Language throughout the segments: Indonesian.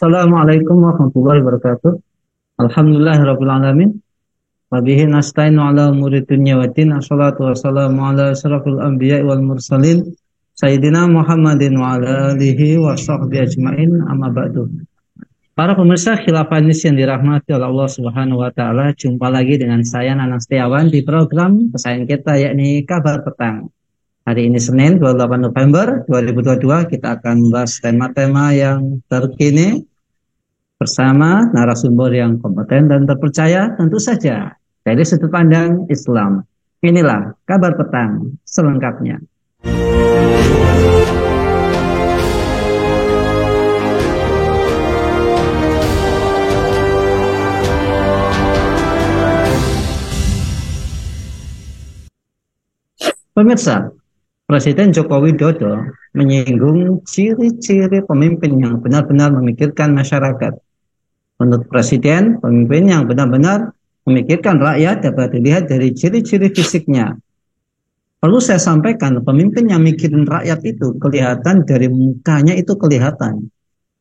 Assalamualaikum warahmatullahi wabarakatuh. Alhamdulillahirabbil alamin. Wa bihi nasta'inu ala umuri dunya waddin. Assalatu wassalamu ala asyrafil anbiya'i wal mursalin Sayyidina Muhammadin wa ala alihi wa sahbihi ajmain. Amma ba'du. Para pemirsa Khilafah News yang dirahmati oleh Allah Subhanahu wa taala, jumpa lagi dengan saya Nanang Setiawan di program kesayangan kita yakni Kabar Petang. Hari ini Senin 28 November 2022 kita akan membahas tema-tema yang terkini bersama narasumber yang kompeten dan terpercaya tentu saja dari sudut pandang Islam. Inilah Kabar Petang selengkapnya. Pemirsa, Presiden Joko Widodo menyinggung ciri-ciri pemimpin yang benar-benar memikirkan masyarakat. Menurut Presiden, pemimpin yang benar-benar memikirkan rakyat dapat dilihat dari ciri-ciri fisiknya. Perlu saya sampaikan, pemimpin yang mikirin rakyat itu kelihatan dari mukanya itu kelihatan.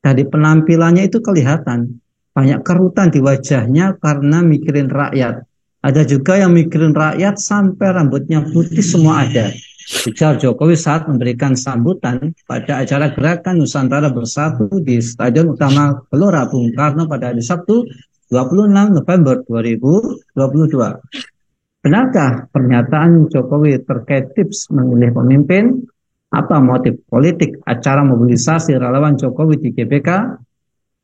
Dari penampilannya itu kelihatan. Banyak kerutan di wajahnya karena mikirin rakyat. Ada juga yang mikirin rakyat sampai rambutnya putih semua ada. Ujar Jokowi saat memberikan sambutan pada acara Gerakan Nusantara Bersatu di Stadion Utama Gelora Bung Karno pada hari Sabtu 26 November 2022. Benarkah pernyataan Jokowi terkait tips memilih pemimpin? Apa motif politik acara mobilisasi relawan Jokowi di GBK?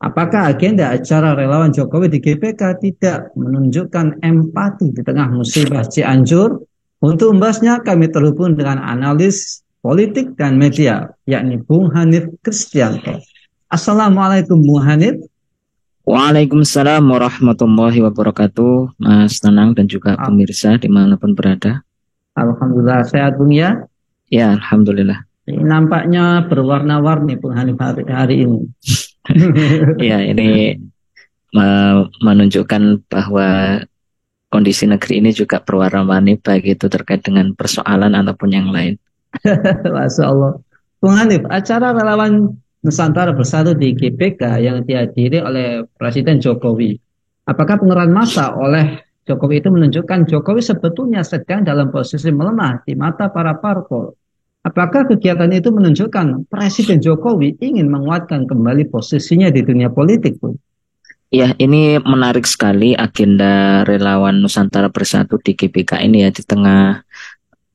Apakah agenda acara relawan Jokowi di GBK tidak menunjukkan empati di tengah musibah Cianjur? Untuk membahasnya kami terhubung dengan analis politik dan media, yakni Bung Hanif Kristianto. Assalamualaikum Bung Hanif. Waalaikumsalam warahmatullahi wabarakatuh, Mas Nanang dan juga pemirsa dimanapun berada. Alhamdulillah sehat Bung ya? Ya, Alhamdulillah. Ini nampaknya berwarna-warni Bung Hanif hari ini. Ya, ini menunjukkan bahwa kondisi negeri ini juga berwarna-warni, baik itu terkait dengan persoalan ataupun yang lain. Masya Allah. Bung Hanif, acara relawan Nusantara Bersatu di GBK yang dihadiri oleh Presiden Jokowi. Apakah pengerahan massa oleh Jokowi itu menunjukkan Jokowi sebetulnya sedang dalam posisi melemah di mata para parpol? Apakah kegiatan itu menunjukkan Presiden Jokowi ingin menguatkan kembali posisinya di dunia politik, Bung? Ya, ini menarik sekali agenda relawan Nusantara Bersatu di GBK ini ya, di tengah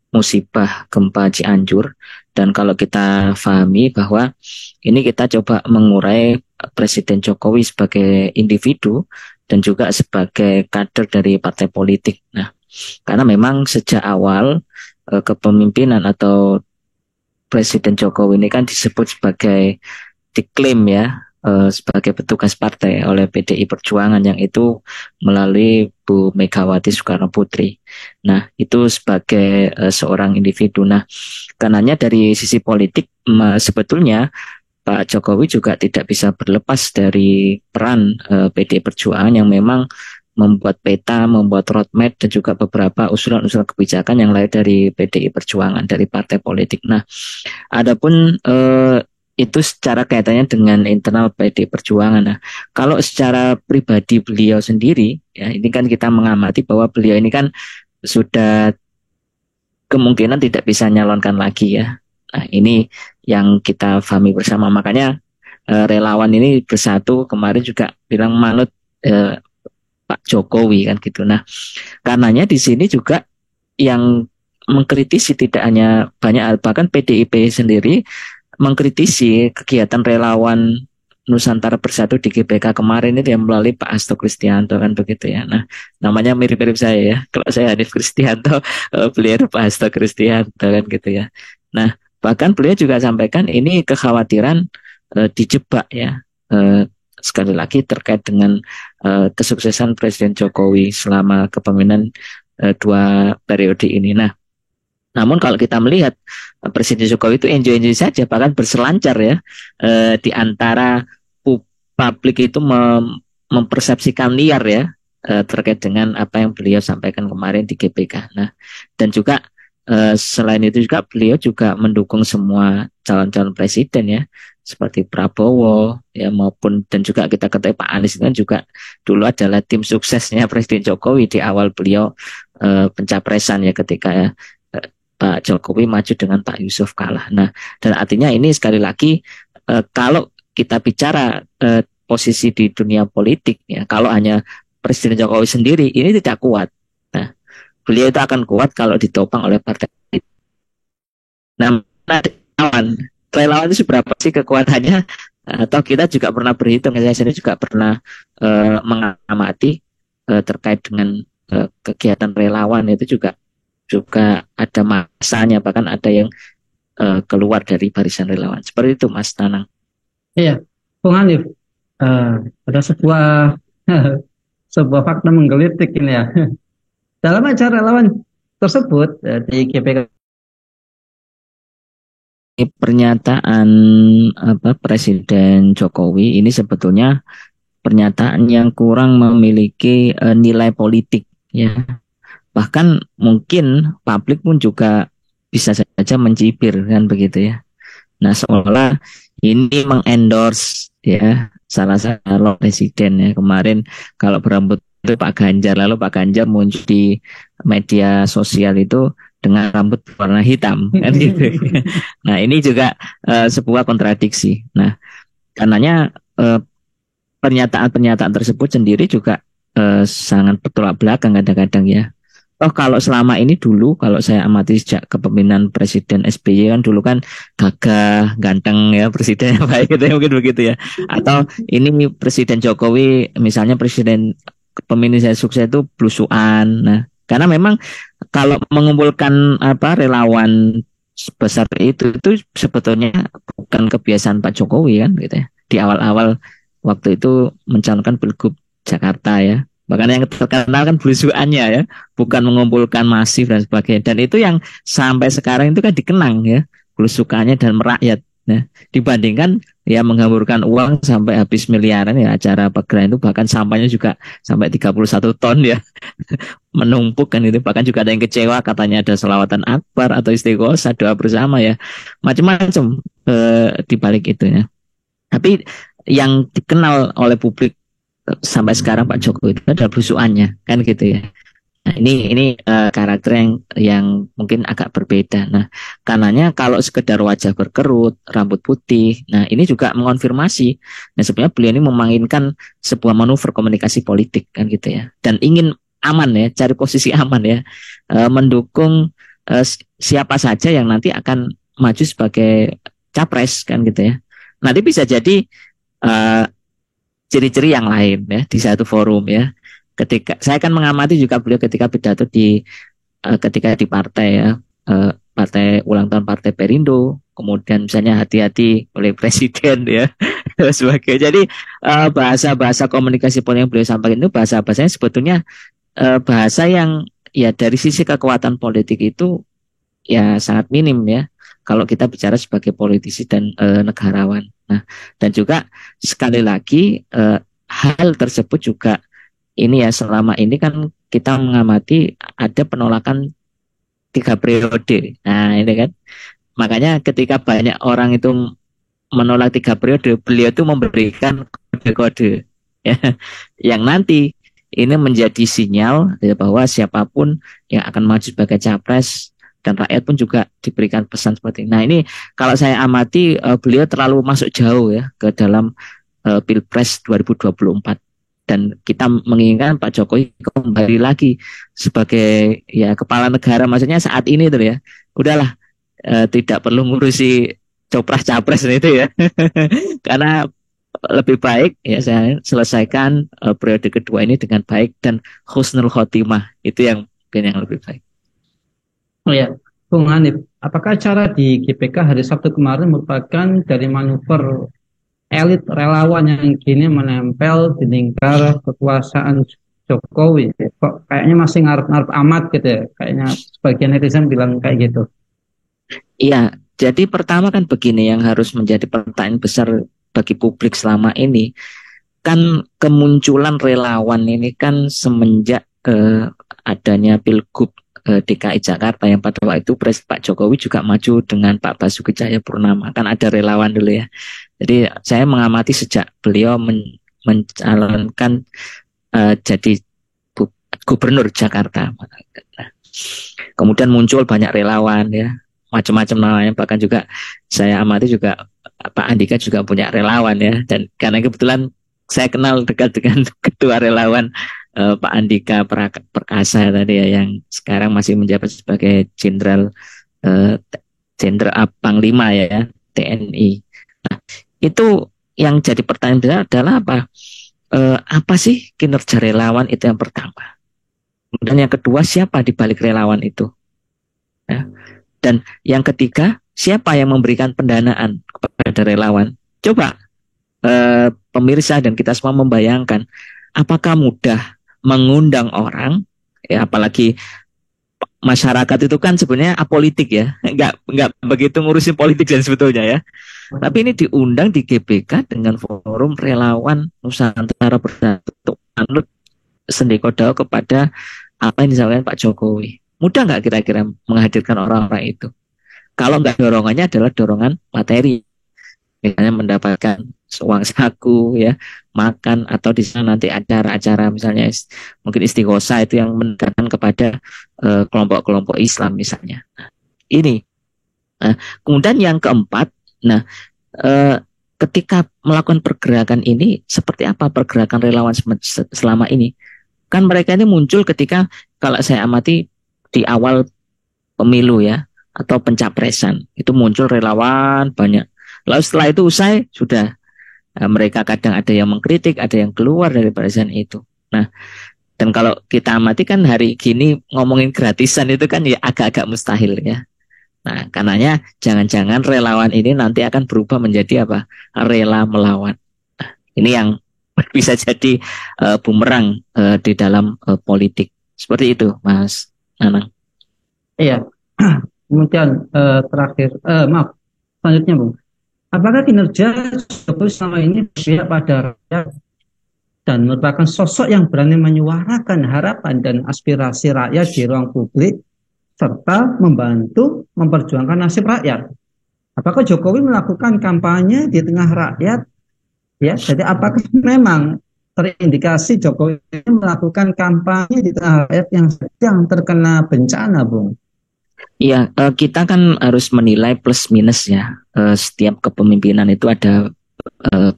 musibah gempa Cianjur. Dan kalau kita pahami bahwa ini kita coba mengurai Presiden Jokowi sebagai individu dan juga sebagai kader dari partai politik. Nah, karena memang sejak awal kepemimpinan atau Presiden Jokowi ini kan disebut sebagai diklaim ya, sebagai petugas partai oleh PDI Perjuangan yang itu melalui Bu Megawati Soekarno Putri. Nah, itu sebagai seorang individu. Nah, karenanya dari sisi politik sebetulnya Pak Jokowi juga tidak bisa berlepas dari peran PDI Perjuangan yang memang membuat peta, membuat roadmap dan juga beberapa usulan-usulan kebijakan yang lahir dari PDI Perjuangan, dari partai politik. Nah, adapun itu secara kaitannya dengan internal PDI Perjuangan. Nah, kalau secara pribadi beliau sendiri, ya ini kan kita mengamati bahwa beliau ini kan sudah kemungkinan tidak bisa nyalonkan lagi ya. Nah, ini yang kita pahami bersama. Makanya relawan ini bersatu kemarin juga bilang manut Pak Jokowi kan gitu. Nah, karenanya di sini juga yang mengkritisi tidak hanya banyak hal, bahkan PDIP sendiri mengkritisi kegiatan relawan Nusantara Bersatu di GBK kemarin itu yang melalui Pak Hasto Kristianto kan begitu ya. Nah, namanya mirip-mirip saya ya. Kalau saya Hanif Kristianto, beliau Pak Hasto Kristianto kan gitu ya. Nah, bahkan beliau juga sampaikan ini kekhawatiran dijebak ya. Sekali lagi terkait dengan kesuksesan Presiden Jokowi selama kepemimpinan 2 periode ini. Nah, namun kalau kita melihat Presiden Jokowi itu enjoy-enjoy saja, bahkan berselancar ya di antara publik itu mempersepsikan liar ya terkait dengan apa yang beliau sampaikan kemarin di GBK. Nah, dan juga selain itu juga beliau juga mendukung semua calon-calon presiden ya. seperti Prabowo ya maupun dan juga kita ketahui Pak Anies kan juga dulu adalah tim suksesnya Presiden Jokowi di awal beliau pencapresan ya ketika Pak Jokowi maju dengan Pak Yusuf kalah. Nah, dan artinya ini sekali lagi kalau kita bicara posisi di dunia politik ya, kalau hanya Presiden Jokowi sendiri ini tidak kuat. Nah, beliau itu akan kuat kalau ditopang oleh partai. Nah, relawan itu seberapa sih kekuatannya? Atau kita juga pernah berhitung, saya sendiri juga pernah mengamati terkait dengan kegiatan relawan itu juga ada masanya, bahkan ada yang keluar dari barisan relawan. Seperti itu, Mas Nanang. Iya, Bung Hanif, ada sebuah fakta menggelitik ini ya. Dalam acara relawan tersebut di GPK, pernyataan Presiden Jokowi ini sebetulnya pernyataan yang kurang memiliki nilai politik ya. Bahkan mungkin publik pun juga bisa saja mencibir kan begitu ya. Nah, seolah ini mengendorse ya salah satu presiden ya. Kemarin kalau berambut itu Pak Ganjar, lalu Pak Ganjar muncul di media sosial itu dengan rambut warna hitam kan gitu. Nah, ini juga sebuah kontradiksi. Nah, karenanya pernyataan-pernyataan tersebut sendiri juga sangat bertolak belakang kadang-kadang ya. Oh, kalau selama ini dulu kalau saya amati sejak kepemimpinan Presiden SBY kan dulu kan gagah, ganteng ya presiden yang baik gitu ya, mungkin begitu ya. Atau ini Presiden Jokowi misalnya presiden pemilihan sukses itu blusukan. Nah, karena memang kalau mengumpulkan relawan sebesar itu sebetulnya bukan kebiasaan Pak Jokowi kan gitu ya. Di awal-awal waktu itu mencalonkan Pilgub Jakarta ya. Bahkan yang terkenal kan belusuannya ya, bukan mengumpulkan masif dan sebagainya. Dan itu yang sampai sekarang itu kan dikenang ya, belusukannya dan merakyat. Nah, dibandingkan ya menghamburkan uang sampai habis miliaran ya acara pagelaran itu bahkan sampahnya juga sampai 31 ton ya menumpuk kan itu, bahkan juga ada yang kecewa katanya ada selawatan akbar atau istighosah doa bersama ya, macam-macam di balik itu ya. Tapi yang dikenal oleh publik sampai sekarang Pak Jokowi itu adalah belusukannya kan gitu ya. Nah, ini karakter yang mungkin agak berbeda. Nah, karenanya kalau sekedar wajah berkerut, rambut putih, nah ini juga mengonfirmasi. Nah, sebenarnya beliau ini memainkan sebuah manuver komunikasi politik kan gitu ya. Dan ingin aman ya, cari posisi aman ya, mendukung siapa saja yang nanti akan maju sebagai capres kan gitu ya. Nanti bisa jadi ciri-ciri yang lain ya di satu forum ya. Ketika saya akan mengamati juga beliau ketika pidato ketika di partai ya, partai ulang tahun Partai Perindo, kemudian misalnya hati-hati oleh presiden ya sebagai. Jadi bahasa-bahasa komunikasi politik yang beliau sampaikan itu bahasa-bahasanya sebetulnya bahasa yang ya dari sisi kekuatan politik itu ya sangat minim ya kalau kita bicara sebagai politisi dan negarawan. Nah, dan juga sekali lagi hal tersebut juga ini ya selama ini kan kita mengamati ada penolakan 3 periode. Nah, ini kan makanya ketika banyak orang itu menolak 3 periode, beliau itu memberikan kode-kode ya, yang nanti ini menjadi sinyal ya, bahwa siapapun yang akan maju sebagai capres dan rakyat pun juga diberikan pesan seperti ini. Nah, ini kalau saya amati beliau terlalu masuk jauh ya ke dalam Pilpres 2024 dan kita menginginkan Pak Jokowi kembali lagi sebagai ya kepala negara, maksudnya saat ini tuh ya udahlah tidak perlu ngurusi capres itu ya karena lebih baik ya saya selesaikan periode kedua ini dengan baik dan husnul khotimah, itu yang mungkin yang lebih baik. Oh ya, Bung Hanif, apakah acara di GPK hari Sabtu kemarin merupakan dari manuver elit relawan yang kini menempel di lingkar kekuasaan Jokowi? Kok kayaknya masih ngarep-ngarep amat gitu ya? Kayaknya sebagian netizen bilang kayak gitu. Iya, jadi pertama kan begini yang harus menjadi pertanyaan besar bagi publik selama ini. Kan kemunculan relawan ini kan semenjak adanya Pilgub DKI Jakarta yang pada waktu itu Pak Jokowi juga maju dengan Pak Basuki Cahayapurnama, kan ada relawan dulu ya. Jadi saya mengamati sejak beliau mencalonkan jadi gubernur Jakarta. Nah, kemudian muncul banyak relawan ya, macam-macam namanya, bahkan juga saya amati juga Pak Andika juga punya relawan ya, dan karena kebetulan saya kenal dekat dengan ketua relawan Pak Andika Perkasa tadi ya, yang sekarang masih menjabat sebagai Jenderal Panglima ya, TNI. Nah, itu yang jadi pertanyaan adalah apa? Apa sih kinerja relawan, itu yang pertama. Dan yang kedua, siapa di balik relawan itu? Ya. Dan yang ketiga, siapa yang memberikan pendanaan kepada relawan? Coba pemirsa dan kita semua membayangkan, apakah mudah mengundang orang, ya, apalagi masyarakat itu kan sebenarnya apolitik ya, nggak begitu ngurusin politik dan sebetulnya ya. Tapi ini diundang di GBK dengan forum relawan Nusantara Bersatu anut sendi kodao kepada apa yang disampaikan Pak Jokowi. Mudah nggak kira-kira menghadirkan orang-orang itu? Kalau nggak dorongannya adalah dorongan materi, misalnya mendapatkan uang saku ya, makan, atau di sana nanti acara-acara misalnya mungkin istighosa itu yang mendekatkan kepada kelompok-kelompok Islam misalnya. Nah, ini. Nah, kemudian yang keempat, nah ketika melakukan pergerakan ini, seperti apa pergerakan relawan selama ini? Kan mereka ini muncul ketika, kalau saya amati di awal pemilu ya, atau pencapresan, itu muncul relawan banyak. Lalu setelah itu usai, sudah mereka kadang ada yang mengkritik, ada yang keluar dari barisan itu. Nah, dan kalau kita amati kan hari gini ngomongin gratisan itu kan ya agak-agak mustahil ya. Nah, karenanya jangan-jangan relawan ini nanti akan berubah menjadi apa? Rela melawan. Nah, ini yang bisa jadi bumerang di dalam politik. Seperti itu, Mas Nanang. Iya. Kemudian terakhir, maaf, selanjutnya Bung. Apakah kinerja Jokowi selama ini berpihak pada rakyat dan merupakan sosok yang berani menyuarakan harapan dan aspirasi rakyat di ruang publik, serta membantu memperjuangkan nasib rakyat? Apakah Jokowi melakukan kampanye di tengah rakyat? Ya, jadi apakah memang terindikasi Jokowi melakukan kampanye di tengah rakyat yang sedang terkena bencana, Bung? Iya, kita kan harus menilai plus minus ya. Setiap kepemimpinan itu ada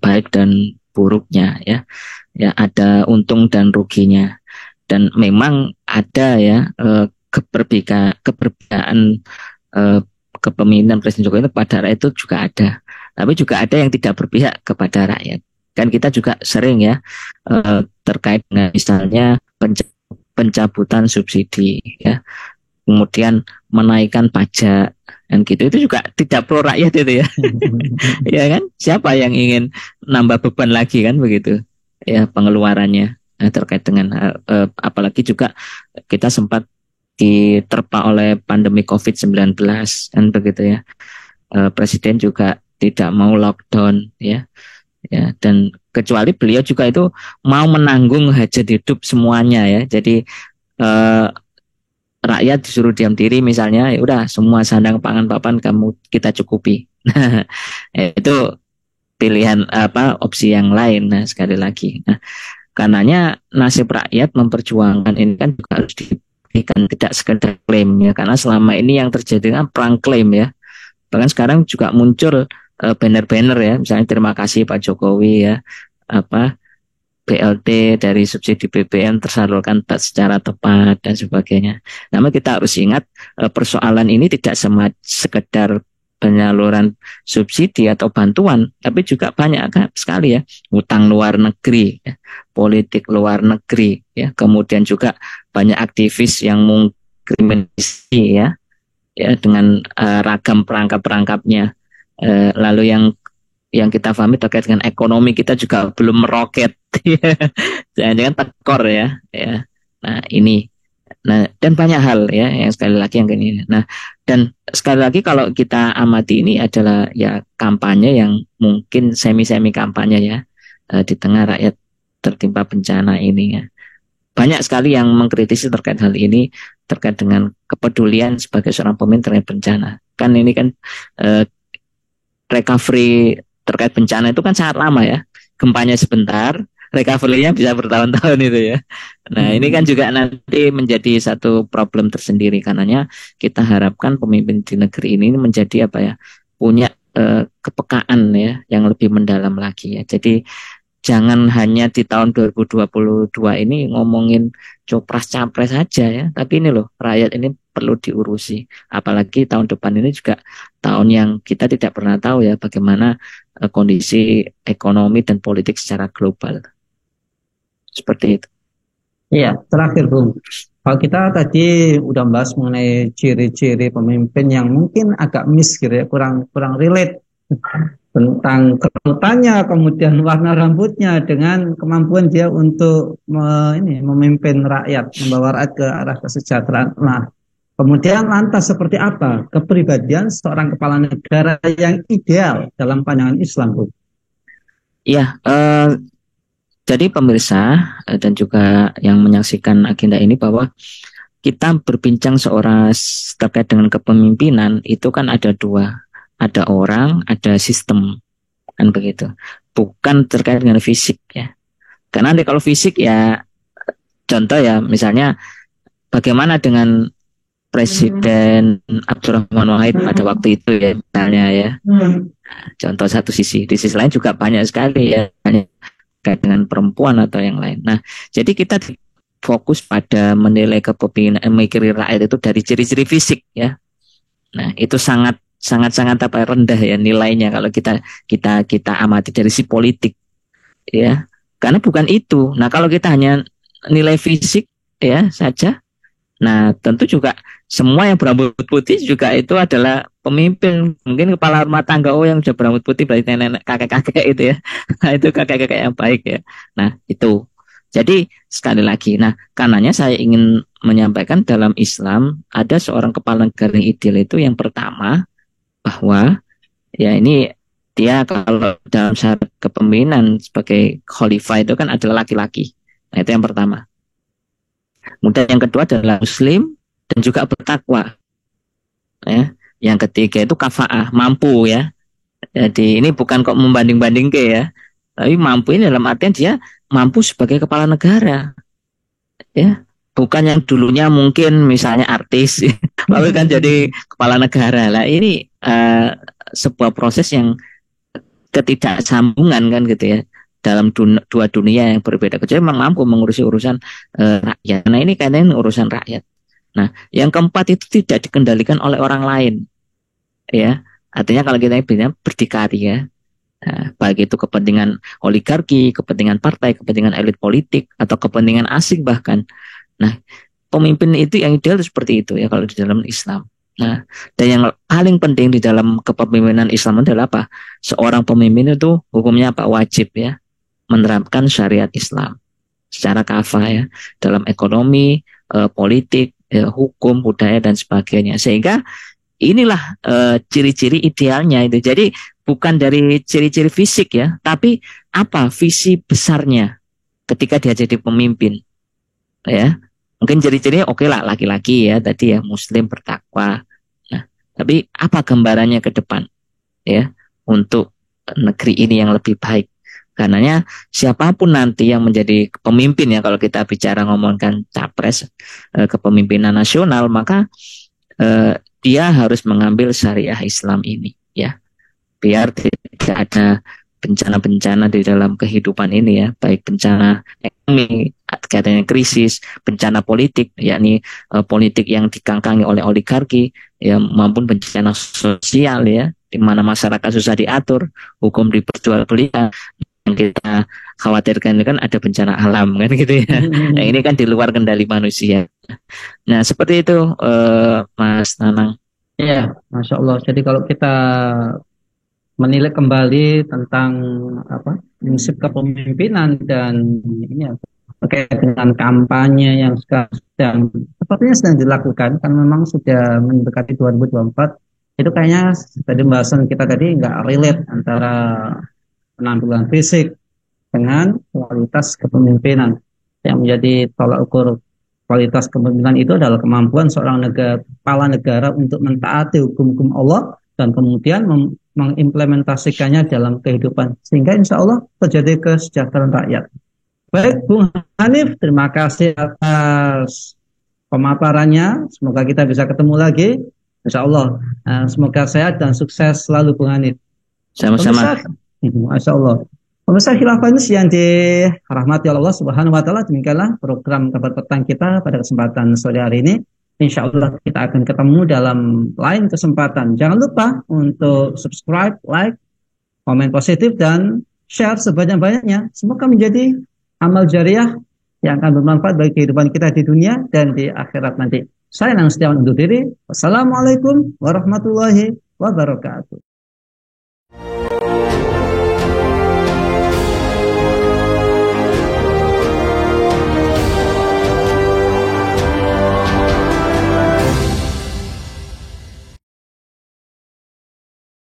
baik dan buruknya ya. Ya, ada untung dan ruginya. Dan memang ada ya keberbedaan kepemimpinan Presiden Jokowi itu pada rakyat itu juga ada. Tapi juga ada yang tidak berpihak kepada rakyat. Kan kita juga sering ya terkait dengan misalnya pencabutan subsidi ya. Kemudian menaikkan pajak dan gitu, itu juga tidak pro rakyat itu ya. Ya kan, siapa yang ingin nambah beban lagi kan begitu ya pengeluarannya. Nah, terkait dengan apalagi juga kita sempat diterpa oleh pandemi COVID-19 kan begitu ya. Presiden juga tidak mau lockdown ya. Ya, dan kecuali beliau juga itu mau menanggung hajat hidup semuanya ya. Jadi rakyat disuruh diam diri misalnya, ya udah semua sandang pangan papan kita cukupi. Nah, itu pilihan opsi yang lain. Nah, sekali lagi. Nah, karenanya nasib rakyat memperjuangkan ini kan juga harus diberikan, tidak sekedar klaim ya, karena selama ini yang terjadi kan perang klaim ya. Bahkan sekarang juga muncul banner-banner ya, misalnya terima kasih Pak Jokowi ya, BLT dari subsidi BBM tersalurkan secara tepat dan sebagainya. Namun kita harus ingat persoalan ini tidak sekedar penyaluran subsidi atau bantuan, tapi juga banyak sekali ya utang luar negeri, ya, politik luar negeri, ya, kemudian juga banyak aktivis yang mengkriminalisasi ya dengan ragam perangkap-perangkapnya. Lalu yang kita pahami terkait dengan ekonomi kita juga belum meroket, jangan-jangan tekor ya. Nah ini, dan banyak hal ya yang sekali lagi yang ini. Nah, dan sekali lagi kalau kita amati ini adalah ya kampanye yang mungkin semi kampanye ya di tengah rakyat tertimpa bencana ini ya. Banyak sekali yang mengkritisi terkait hal ini, terkait dengan kepedulian sebagai seorang pemimpin terkait bencana. Kan ini kan recovery terkait bencana itu kan sangat lama ya. Gempanya sebentar, recovery-nya bisa bertahun-tahun itu ya. Nah, ini kan juga nanti menjadi satu problem tersendiri karenanya kita harapkan pemimpin di negeri ini menjadi apa ya? Punya kepekaan ya yang lebih mendalam lagi ya. Jadi jangan hanya di tahun 2022 ini ngomongin copras capres saja ya, tapi ini loh rakyat ini perlu diurusi. Apalagi tahun depan ini juga tahun yang kita tidak pernah tahu ya bagaimana kondisi ekonomi dan politik secara global. Seperti itu. Iya, terakhir Bung. Kalau kita tadi udah bahas mengenai ciri-ciri pemimpin yang mungkin agak miss gitu ya, kurang kurang relate tentang kerutannya, kemudian warna rambutnya dengan kemampuan dia untuk memimpin rakyat, membawa rakyat ke arah kesejahteraan. Nah, kemudian lantas seperti apa kepribadian seorang kepala negara yang ideal dalam pandangan Islam, Bu? Iya, jadi pemirsa dan juga yang menyaksikan agenda ini bahwa kita berbincang terkait dengan kepemimpinan itu kan ada dua, ada orang, ada sistem, kan begitu. Bukan terkait dengan fisik ya. Karena nanti kalau fisik ya, contoh ya, misalnya bagaimana dengan Presiden Abdurrahman Wahid pada waktu itu ya, misalnya ya. Contoh satu sisi, di sisi lain juga banyak sekali ya, terkait dengan perempuan atau yang lain. Nah, jadi kita fokus pada menilai kepemimpinan, memikirkan rakyat itu dari ciri-ciri fisik ya. Nah, itu sangat apa rendah ya nilainya kalau kita amati dari si politik ya. Karena bukan itu. Nah, kalau kita hanya nilai fisik ya saja, nah tentu juga semua yang berambut putih juga itu adalah pemimpin. Mungkin kepala rumah tangga yang sudah berambut putih berarti nenek kakek-kakek itu ya. Nah, itu kakek-kakek yang baik ya. Nah, itu. Jadi sekali lagi, nah karenanya saya ingin menyampaikan dalam Islam ada seorang kepala negara yang ideal itu yang pertama bahwa ya ini dia kalau dalam syarat kepemimpinan sebagai khalifah itu kan adalah laki-laki. Nah, itu yang pertama. Kemudian yang kedua adalah muslim dan juga bertakwa. Ya. Yang ketiga itu kafaah, mampu ya. Jadi ini bukan kok membanding-banding ke ya. Tapi mampu ini dalam artian dia mampu sebagai kepala negara. Ya. Bukan yang dulunya mungkin misalnya artis, lalu kan jadi kepala negara. Lah ini sebuah proses yang ketidaksambungan kan gitu ya dalam dua dunia yang berbeda. Kecuali memang mampu mengurusi urusan rakyat. Nah ini kayaknya urusan rakyat. Nah yang keempat itu tidak dikendalikan oleh orang lain, ya. Artinya kalau kita bilang berdikari ya. Nah, baik itu kepentingan oligarki, kepentingan partai, kepentingan elit politik, atau kepentingan asing bahkan. Nah, pemimpin itu yang ideal itu seperti itu ya kalau di dalam Islam. Nah, dan yang paling penting di dalam kepemimpinan Islam adalah apa? Seorang pemimpin itu hukumnya apa? Wajib ya menerapkan syariat Islam secara kafah ya dalam ekonomi, politik, hukum, budaya dan sebagainya. Sehingga inilah ciri-ciri idealnya itu. Jadi bukan dari ciri-ciri fisik ya, tapi apa visi besarnya ketika dia jadi pemimpin ya. Mungkin ciri-cirinya oke lah laki-laki ya tadi ya muslim bertakwa. Nah, tapi apa gambarannya ke depan ya untuk negeri ini yang lebih baik. Karenanya siapapun nanti yang menjadi pemimpin ya kalau kita bicara ngomongkan capres kepemimpinan nasional maka dia harus mengambil syariah Islam ini ya. Biar tidak ada bencana-bencana di dalam kehidupan ini ya, baik bencana ekonomi, katanya krisis, bencana politik, yakni politik yang dikangkangi oleh oligarki, ya maupun bencana sosial ya, di mana masyarakat susah diatur, hukum diperjualbelikan, yang kita khawatirkan kan ada bencana alam kan gitu ya. Nah ini kan di luar kendali manusia. Nah seperti itu Mas Nanang. Ya, Masya Allah. Jadi kalau kita menilai kembali tentang prinsip kepemimpinan dan ini ya, terkait dengan kampanye yang sekarang sepertinya sedang dilakukan kan memang sudah mendekati 2024 itu kayaknya tadi pembahasan kita tadi nggak relate antara penampilan fisik dengan kualitas kepemimpinan yang menjadi tolak ukur Kualitas kepemimpinan itu adalah kemampuan seorang kepala negara untuk mentaati hukum-hukum Allah dan kemudian mengimplementasikannya dalam kehidupan. Sehingga insya Allah terjadi kesejahteraan rakyat. Baik, Bung Hanif, terima kasih atas pemaparannya. Semoga kita bisa ketemu lagi. Insya Allah. Semoga sehat dan sukses selalu, Bung Hanif. Sama-sama. Masya Allah. Pemirsa Khilafah News yang dirahmati Allah Subhanahu wa Ta'ala, demikianlah program Kabar Petang kita pada kesempatan sore hari ini. Insya Allah kita akan ketemu dalam lain kesempatan. Jangan lupa untuk subscribe, like, komen positif, dan share sebanyak-banyaknya. Semoga menjadi amal jariah yang akan bermanfaat bagi kehidupan kita di dunia dan di akhirat nanti. Saya Nang Setiawan undur diri. Wassalamualaikum warahmatullahi wabarakatuh.